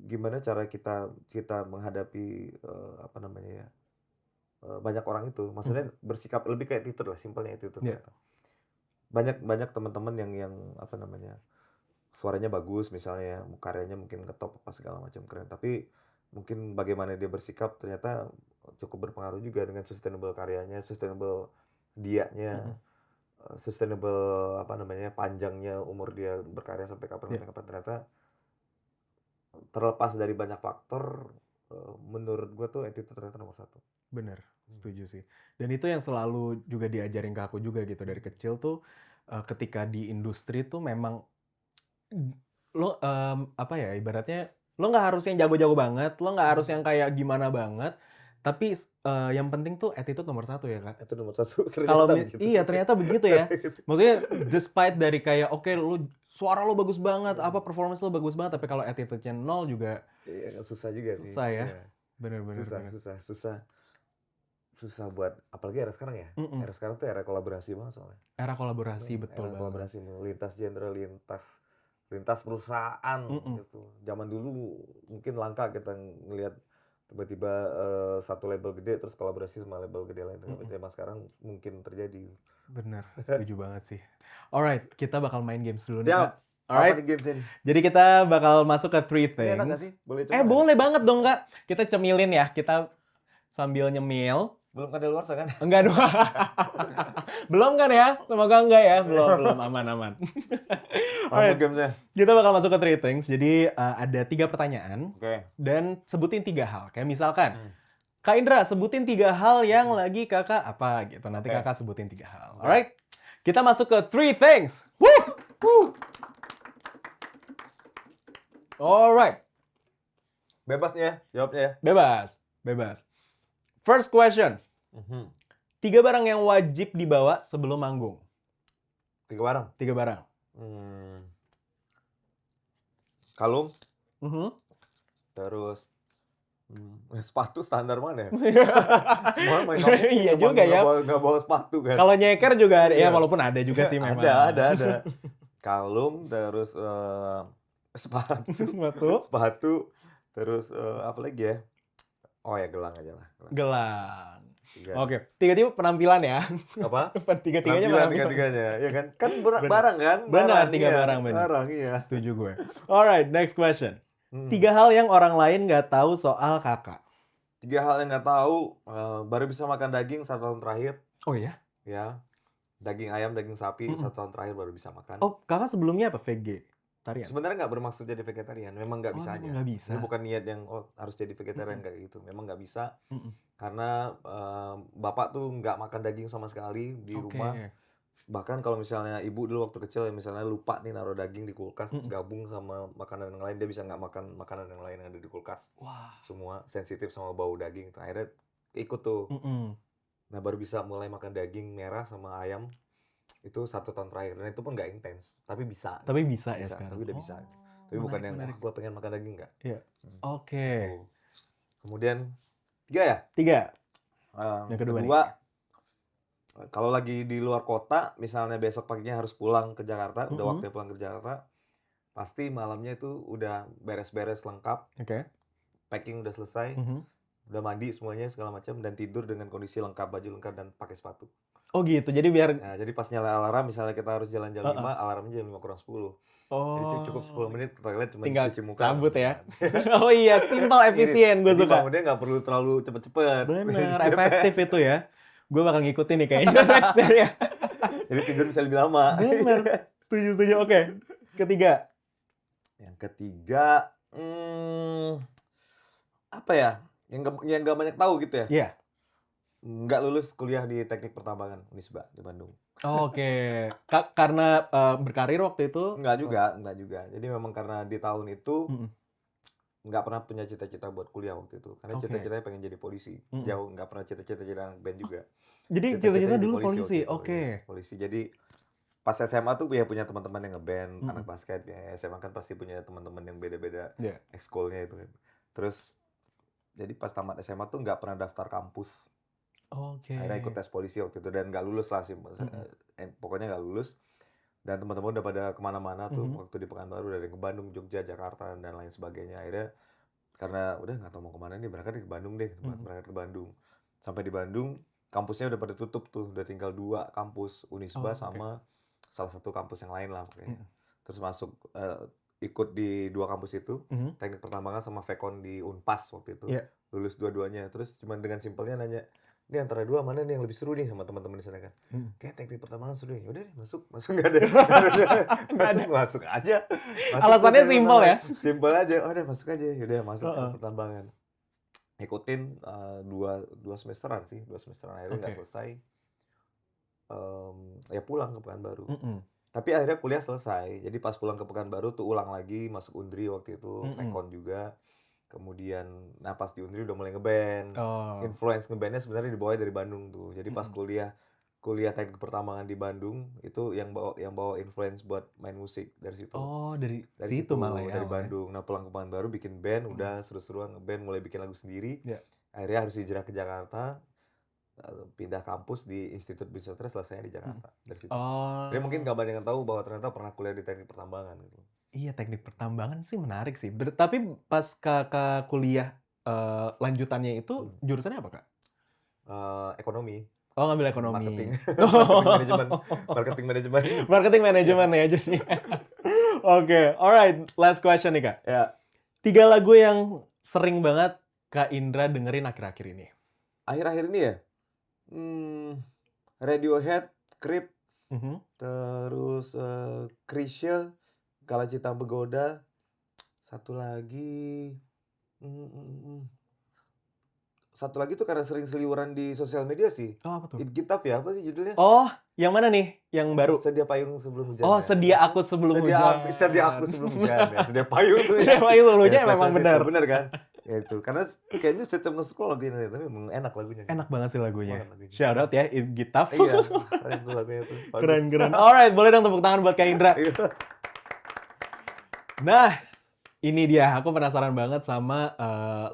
gimana cara kita kita menghadapi, apa namanya ya, banyak orang itu. mhm. Maksudnya bersikap lebih kayak attitude lah, simpelnya attitude Iya. ternyata. Banyak banyak teman-teman yang apa namanya, suaranya bagus misalnya ya, karyanya mungkin ngetop apa segala macam keren, tapi mungkin bagaimana dia bersikap ternyata cukup berpengaruh juga dengan sustainable karyanya, sustainable dianya. Mhm. Sustainable apa namanya, panjangnya umur dia berkarya Iya. sampai kapan, ternyata terlepas dari banyak faktor, menurut gua tuh attitude ternyata nomor satu. Bener, Mmm, setuju sih. Dan itu yang selalu juga diajarin ke aku juga gitu dari mhm, kecil tuh, ketika di industri tuh memang lo, apa ya, ibaratnya lo nggak harus yang jago-jago banget, lo nggak harus mhm. yang kayak gimana banget, tapi yang penting tuh attitude nomor satu ya, Kak. Itu nomor satu Kalau ternyata begitu. iya ternyata begitu ya. Maksudnya despite dari kayak oke lu suara lo bagus banget, apa Mhm, performance lo bagus banget, tapi mhm. kalau attitude-nya nol juga Iya, susah juga sih, susah ya. iya. Bener bener Susah bener. susah susah susah buat apalagi era sekarang ya, Mhm, era sekarang tuh era kolaborasi banget soalnya. era kolaborasi betul Era banget. kolaborasi lintas genre, lintas lintas perusahaan Mhm, gitu. Zaman dulu mungkin langka kita ngelihat tiba-tiba, satu label gede terus kolaborasi sama label gede lain, tapi mhm. zaman sekarang mungkin terjadi. Bener, setuju banget sih. Alright, kita bakal main games dulu nih, Siap, Kak. apa Alright, nih games ini? jadi kita bakal masuk ke three Ini enak nggak things. sih? Boleh coba nggak nih? Boleh banget dong, Kak. Kita cemilin ya, kita sambil nyemil. Belum kadaluarsa kan? Enggak dong. Belum kan ya? Semoga enggak ya. Belum, belum. Aman, aman. Apa Alright, gamesnya? kita bakal masuk ke three things. Jadi ada 3 pertanyaan Oke. dan sebutin 3 hal. Kayak misalkan, Hmm. Kak Indra, sebutin 3 hal yang Mhm. lagi kakak apa gitu. Nanti Oke. kakak sebutin 3 hal. Siap. Alright, kita masuk ke three things. Woo! Woo! Alright, Bebas nih ya jawabnya ya. bebas, bebas. First question, Mhm. 3 barang yang wajib dibawa sebelum manggung. 3 barang. 3 barang. Mmm, kalung, Mhm. terus, sepatu standar mana ya? Semua orang main kampung Iya juga ya. nggak bawa sepatu kan. Kalau nyeker juga ada, ya Iya. walaupun ada juga sih memang. Ada. Kalung, terus, sepatu Sepatu, sepatu, terus, apalagi ya? Oh ya gelang aja lah, gelang. gelang. 3. Oke, tiga-tiga penampilan ya. Apa? Tiga-tiganya Penampilan penampilan. tiga-tiganya, ya kan? Kan Bener. barang kan? Benar, Barang, 3 barang bener. barang, iya. Setuju gue. Alright, next question. Mhm. 3 hal yang orang lain nggak tahu soal kakak. 3 hal yang nggak tahu, baru bisa makan daging 1 tahun terakhir, Oh ya? ya. Daging ayam, daging sapi Mhm. 1 tahun terakhir baru bisa makan. Oh, kakak sebelumnya apa? Vegetarian? Sebenarnya nggak bermaksud jadi vegetarian, memang nggak Oh, bisa memang aja. nggak bisa. Ini bukan niat yang, "Oh, harus jadi vegetarian," Mhm, kayak gitu, memang nggak bisa. mhm. Karena, bapak tuh nggak makan daging sama sekali di rumah, Oke. Bahkan kalau misalnya ibu dulu waktu kecil misalnya lupa nih naruh daging di kulkas, Mhm. gabung sama makanan yang lain, dia bisa nggak makan makanan yang lain yang ada di kulkas. Wah. Semua sensitif sama bau daging, akhirnya ikut tuh. Mhm. Nah baru bisa mulai makan daging merah sama ayam, itu 1 tahun terakhir, dan itu pun nggak intens, tapi bisa Tapi gitu. bisa ya Bisa, sekarang? tapi udah Oh, bisa. Tapi bukan menarik yang, "Wah menarik. gua pengen makan daging," nggak. Iya. Mhm, Oke. gitu. Kemudian 3 ya? 3, yang kedua nih. Kedua, kalau lagi di luar kota, misalnya besok paginya harus pulang ke Jakarta, udah Mhm. waktunya pulang ke Jakarta, pasti malamnya itu udah beres-beres lengkap, Oke. packing udah selesai, Mhm. udah mandi semuanya segala macam, dan tidur dengan kondisi lengkap, baju lengkap dan pakai sepatu. Oh gitu, jadi biar Nah, jadi pas nyala alarm, misalnya kita harus jalan jam heeh. 5, alarmnya jam 5 kurang 10. Jadi cukup 10 Oh, menit ke toilet, cuman tinggal cuci muka cabut langsung ya? jalan. Oh iya, simpel, Irit. efisien, gue Jadi suka. bangunnya nggak perlu terlalu cepet-cepet. Bener, efektif itu ya. Gue bakal ngikutin nih kayaknya next-nya ya. Jadi tidur bisa lebih lama. Bener, setuju setuju. Oke, ketiga. Yang ketiga, apa ya, yang nggak banyak tahu gitu ya, Iya. nggak lulus kuliah di Teknik Pertambangan Unisba di Bandung. Oke, karena, berkarir waktu itu Enggak juga. Jadi memang karena di tahun itu mhm, nggak pernah punya cita-cita buat kuliah waktu itu, karena oke, cita-citanya pengen jadi polisi. mhm. Jauh, nggak pernah cita-cita jadi anak band juga. Jadi cita-citanya Cita-citanya jadi dulu polisi polisi? waktu itu, Oke. iya, polisi. Jadi pas SMA tuh ya punya teman-teman yang ngeband, anak Mhm, basket, ya SMA kan pasti punya teman-teman yang beda-beda iya. ekskulnya itu kan. Terus jadi pas tamat SMA tuh nggak pernah daftar kampus. Oke. Akhirnya ikut tes polisi waktu itu dan nggak lulus lah sih, Mhm, pokoknya nggak lulus. Dan teman-teman udah pada kemana-mana tuh mhm, waktu di Pekanbaru, dari ke Bandung, Jogja, Jakarta, dan lain sebagainya. Akhirnya karena udah nggak tahu mau kemana nih, berangkat ke Bandung deh, mhm. berangkat ke Bandung. Sampai di Bandung, kampusnya udah pada tutup tuh, udah tinggal 2 kampus, Unisba Oh, oke. sama salah satu kampus yang lain lah pokoknya. Mhm, Terus masuk, ikut di 2 kampus itu, mhm. Teknik Pertambangan sama Vkon di Unpas waktu itu. Iya. Lulus dua-duanya, terus cuman dengan simpelnya nanya, "Ini antara 2 mana nih yang lebih seru nih?" Sama teman-teman di sana kan. Mhm. "Kayaknya Teknik Pertambangan seru deh." "Ya udah deh masuk." Masuk nggak ada Nggak ada. masuk aja. Masuk tuh Alasannya Teknik simpel Pertambangan. ya? Simpel aja, "Oh udah masuk aja." Ya udah masuk Teknik Heeh. Pertambangan. Ikutin, 2 semesteran sih, 2 semesteran, akhirnya nggak Oke. selesai, ya pulang ke Pekanbaru. Mhm, Tapi akhirnya kuliah selesai, jadi pas pulang ke Pekanbaru tuh ulang lagi, masuk Undri waktu itu, mhm. Vkon juga. Kemudian, nah pas di Undri udah mulai nge-band. Oh, Influence nge-band-nya sebenarnya dibawanya dari Bandung tuh. Jadi pas mhm. kuliah kuliah Teknik Pertambangan di Bandung, itu yang bawa influence buat main musik dari situ. Oh, dari Dari situ malah situ, ya dari awalnya? Bandung. Nah pulang ke Pekanbaru bikin band, Mhm, udah seru-seruan nge-band, mulai bikin lagu sendiri. iya. Akhirnya harus hijrah ke Jakarta, pindah kampus di Institut Bisnistra, selesainya di Mhm. Jakarta, dari situ sih. Jadi mungkin Oh, nggak banyak yang tahu bahwa ternyata pernah kuliah di Teknik Pertambangan gitu. iya teknik pertambangan sih menarik sih. Tapi pas Kakak kuliah, lanjutannya itu Mhm. jurusannya apa, Kak? Ekonomi, Oh, ngambil marketing, ekonomi. marketing manajemen, marketing manajemen. Marketing Iya, manajemen ya jadinya. Oke, alright, last question nih, Kak. ya. 3 lagu yang sering banget Kak Indra dengerin akhir-akhir ini? Akhir-akhir ini ya, mmm, Radiohead, Creep, Mhm. terus, Chrisye, Kala Cita Menggoda, satu lagi, mhm mhm mhm, satu lagi tuh karena sering seliweran di sosial media sih, Oh, apa tuh? It Gitaf ya, apa sih judulnya? Oh, yang mana nih? Yang baru? Sedia Payung Sebelum Hujan Oh, ya, Sedia maksudnya Aku Sebelum Hujan. sedia aku sebelum hujan ya, sedia payung tuh Sedia ya, Payung Sebelum ya Hujan pas memang itu, bener. bener kan? Ya itu, karena kayaknya setiap nge-scroll lagu ini, tapi emang enak lagunya kan, Enak banget sih enak lagunya. banget lagunya, Shout mhm. out ya, It Gitaf. Iya, wah keren tuh lagunya tuh, bagus. Keren keren. Alright, boleh dong tepuk tangan buat Kak Indra. Iya. Nah, ini dia, aku penasaran banget sama,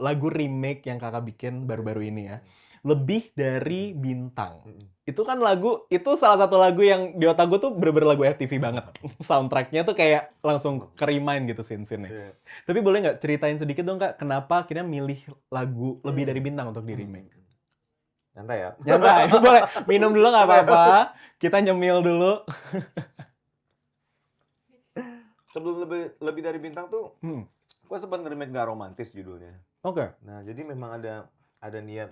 lagu remake yang Kakak bikin Oke, baru-baru ini ya. mhm, Lebih mhm, dari Bintang. mhm. Itu kan lagu itu salah satu lagu yang di otak gue tuh bener-bener lagu FTV banget. Soundtrack-nya tuh kayak langsung ke-remind gitu scene-scene-nya. Iya, Tapi boleh nggak ceritain sedikit dong, Kak, kenapa akhirnya milih lagu Lebih Dari mmm, Bintang untuk mhm mhm. di-remake? Nyantai ya. Nyantai, boleh minum dulu nggak Nyantai ya. apa-apa, kita nyemil dulu. Sebelum lebih lebih dari bintang tuh, Mhm, gua sempet nge-remake Nggak Romantis judulnya. oke. Nah, jadi memang ada niat,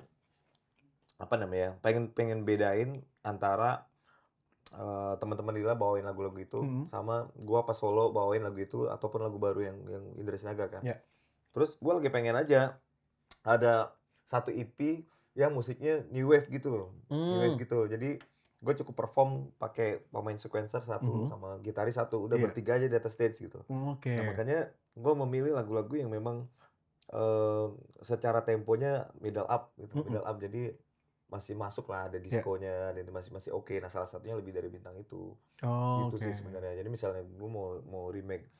apa namanya, pengen pengen bedain antara, teman-teman Lila bawain lagu-lagu itu, Mhm, sama gua pas solo bawain lagu itu, ataupun lagu baru yang Indra Sinaga kan. ya. Terus gua lagi pengen aja ada satu EP yang musiknya new wave gitu loh, new wave Mmm, gitu. Jadi gue cukup perform pakai pemain sequencer satu sama gitaris satu, udah Iya. bertiga aja di atas stage gitu. Nah Oke. makanya gue memilih lagu-lagu yang memang secara temponya middle up gitu, Mhm. middle up jadi masih masuk lah, ada Iya. diskonya, dan itu masih masih oke. Nah salah satunya Lebih Dari Bintang itu, gitu Oke. sih sebenarnya. Jadi misalnya gue mau remake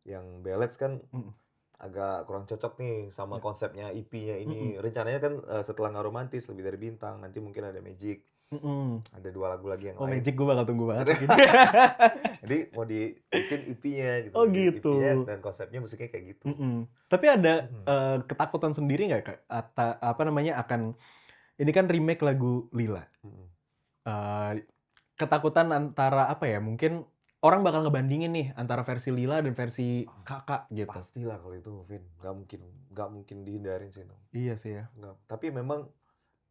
yang ballads kan Mhm. agak kurang cocok nih sama Iya. konsepnya EP-nya Mhm. ini. Rencananya kan setelah Nggak Romantis, Lebih Dari Bintang, nanti mungkin ada Magic, Mhm. ada 2 lagu lagi yang Oh, lain. Magic gue bakal tunggu banget lagi. Jadi mau dibikin EP-nya gitu, Oh, jadi gitu. EP-nya dan konsepnya musiknya kayak gitu. Mhm. Tapi ada, Mhm. ketakutan sendiri nggak, Kak? Apa namanya, akan ini kan remake lagu Lila. Mhm. Eee, Ketakutan antara apa ya, mungkin orang bakal ngebandingin nih antara versi Lila dan versi Kakak gitu. Pastilah kalau itu Vin, nggak mungkin dihindarin sih itu. Iya sih ya. Nggak, tapi memang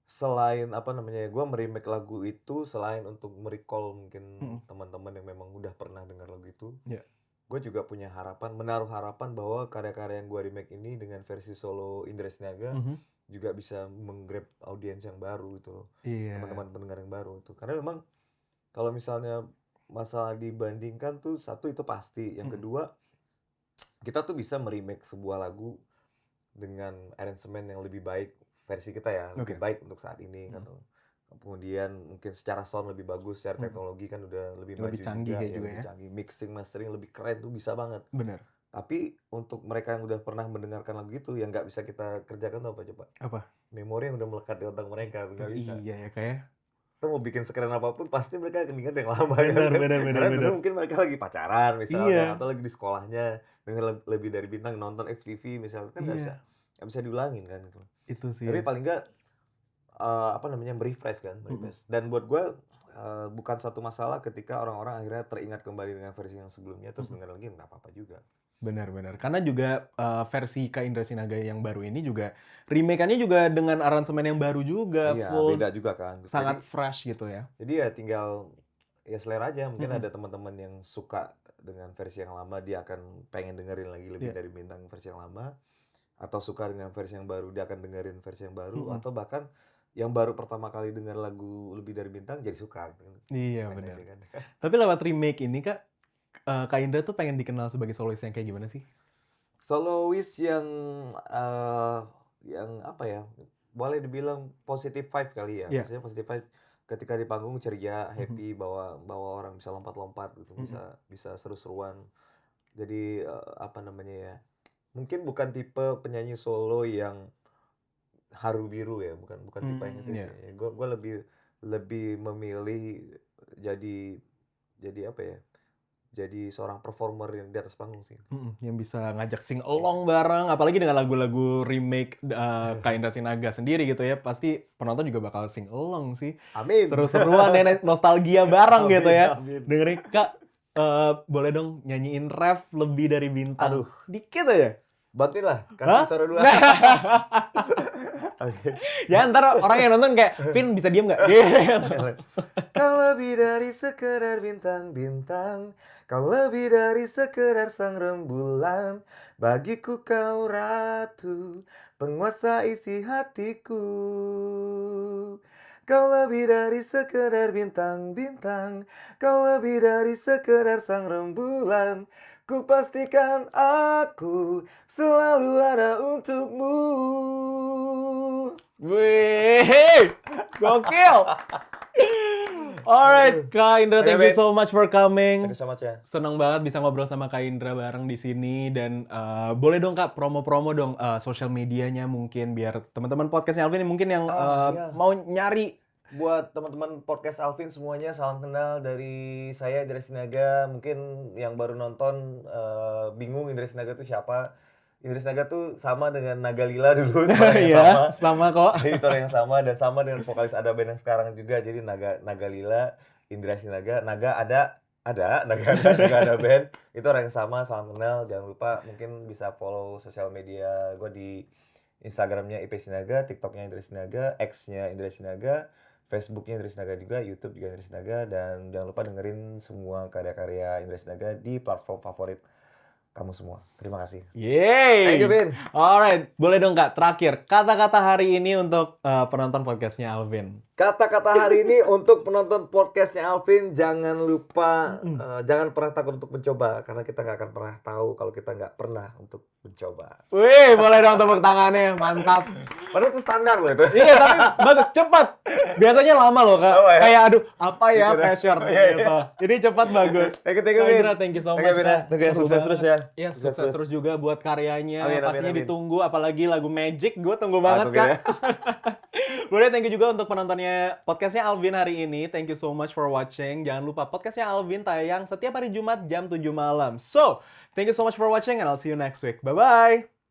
selain apa namanya, gue me-remake lagu itu selain untuk me-recall mungkin Mhm. teman-teman yang memang udah pernah dengar lagu itu, Iya. gue juga punya harapan, menaruh harapan bahwa karya-karya yang gue remake ini dengan versi solo Indra Sinaga Mhm. juga bisa menggrab audiens yang baru gitu loh, Iya. teman-teman pendengar yang baru itu. Karena memang kalau misalnya masalah dibandingkan tuh satu itu pasti, yang Mhm. kedua kita tuh bisa me-remake sebuah lagu dengan aransemen yang lebih baik versi kita ya, lebih Oke. baik untuk saat ini kan. Mhm. Kemudian mungkin secara sound lebih bagus, secara Mhm. teknologi kan udah lebih Lebih maju canggih juga ya ya, juga lebih ya. canggih, mixing, mastering lebih keren tuh bisa banget. Bener. Tapi untuk mereka yang udah pernah mendengarkan lagu itu, yang nggak bisa kita kerjakan tuh apa coba? Apa? Memori yang udah melekat di otak mereka tuh Oh, nggak bisa. iya ya, Kak, ya. Kita mau bikin sekeren apapun pasti mereka akan ingat yang lama ya Bener kan. bener bener Karena dulu bener. mungkin mereka lagi pacaran misalkan, Iya. atau lagi di sekolahnya, denger Lebih Dari Bintang, nonton FTV misalnya, kan Iya. nggak bisa diulangin kan gitu. Itu sih Tapi ya. paling nggak, apa namanya, me-refresh kan, Mhm. me-refresh. Dan buat gue bukan satu masalah ketika orang-orang akhirnya teringat kembali dengan versi yang sebelumnya, terus Mhm. denger lagi nggak apa-apa juga. Benar benar. Karena juga, versi Kak Indra Sinaga yang baru ini juga remake-annya juga dengan aransemen yang baru juga, Iya, full, beda juga kan. sangat fresh gitu ya. Jadi ya tinggal, ya selera aja, mungkin Mhm. ada teman-teman yang suka dengan versi yang lama, dia akan pengen dengerin lagi Lebih Iya. Dari Bintang versi yang lama, atau suka dengan versi yang baru, dia akan dengerin versi yang baru, Mhm. atau bahkan yang baru pertama kali denger lagu Lebih Dari Bintang jadi suka gitu kan. Iya Keren benar. aja kan. Tapi lewat remake ini Kak, Kak Indra tuh pengen dikenal sebagai solois yang kayak gimana sih? Solois eee, yang apa ya, boleh dibilang positive vibe kali ya. Iya. Maksudnya positive vibe ketika di panggung ceria, Mhm. happy, bawa bawa orang bisa lompat-lompat gitu, Mhm. bisa seru-seruan. Jadi, apa namanya ya, mungkin bukan tipe penyanyi solo yang haru biru ya, bukan bukan tipe yang itu sih. Iya. Gue lebih lebih memilih jadi jadi apa ya, jadi seorang performer yang di atas panggung sih. Mhm, yang bisa ngajak sing Iya. along bareng, apalagi dengan lagu-lagu remake, Kak Indra Sinaga sendiri gitu ya, pasti penonton juga bakal sing along sih. Amin. Seru-seruan ya, nostalgia bareng gitu Amin ya. amin. Dengerin, "Kak, boleh dong nyanyiin ref Lebih Dari Bintang?" Aduh, Dikit aja. bantuin lah, kasih Hah? suara 2. Oke. Ya entar orang yang nonton kayak, "Vin bisa diem nggak?" Gitu. Kau lebih dari sekedar bintang-bintang, kau lebih dari sekedar sang rembulan, bagiku kau ratu, penguasa isi hatiku. Kau lebih dari sekedar bintang-bintang, kau lebih dari sekedar sang rembulan, ku pastikan aku selalu ada untukmu. Wih, gokil. Alright, Kak Indra, Oke, thank you Ben. so much for Thank coming. you so much ya. Senang banget bisa ngobrol sama Kak Indra bareng di sini dan boleh dong Kak promo-promo dong sosial medianya mungkin biar teman-teman podcastnya Alvin mungkin yang Iya. mau nyari. Buat teman-teman podcast Alvin semuanya, salam kenal dari saya Indra Sinaga. Mungkin yang baru nonton bingung Indra Sinaga itu siapa. Indra Sinaga tuh sama dengan Naga Lila dulu, orang yang Ya, sama. sama kok. Editor yang sama dan sama dengan vokalis ada band yang sekarang juga. Jadi Naga Lila, Indra Sinaga, Naga ada band. Itu orang yang sama, salam kenal. Jangan lupa mungkin bisa follow sosial media gue di Instagramnya IP Sinaga, TikToknya Indra Sinaga, X-nya Indra Sinaga, Facebooknya Indra Sinaga juga, YouTube juga Indra Sinaga, dan jangan lupa dengerin semua karya-karya Indra Sinaga di platform favorit kamu semua. Terima kasih. Yeay. Thank you, Vin. Alright, boleh dong Kak, terakhir kata-kata hari ini untuk penonton podcastnya Alvin. Kata-kata hari ini untuk penonton podcastnya Alvin, jangan lupa, jangan pernah takut untuk mencoba, karena kita nggak akan pernah tahu kalau kita nggak pernah untuk mencoba. Wih, boleh dong tepuk tangannya, mantap. Padahal itu standar loh itu. Iya, tapi bagus, cepat. Biasanya lama loh Kak. Lama ya? Kayak aduh, apa ya Gitu dah. pressure Iya, iya. gitu. Ini cepat bagus. Thank you, Kak Vin. Indra, thank you so Thank much you, Vin, ya. Kak. Thank you, Seru sukses banget. terus ya. Iya, sukses terus juga buat karyanya. Amin, amin, Pastinya amin. ditunggu, apalagi lagu Magic, gue tunggu banget tunggu Kak. ya. Boleh, thank you juga untuk penontonnya podcastnya Alvin hari ini. Thank you so much for watching. Jangan lupa podcastnya Alvin tayang setiap hari Jumat jam 7 malam. So, thank you so much for watching and I'll see you next week. Bye-bye.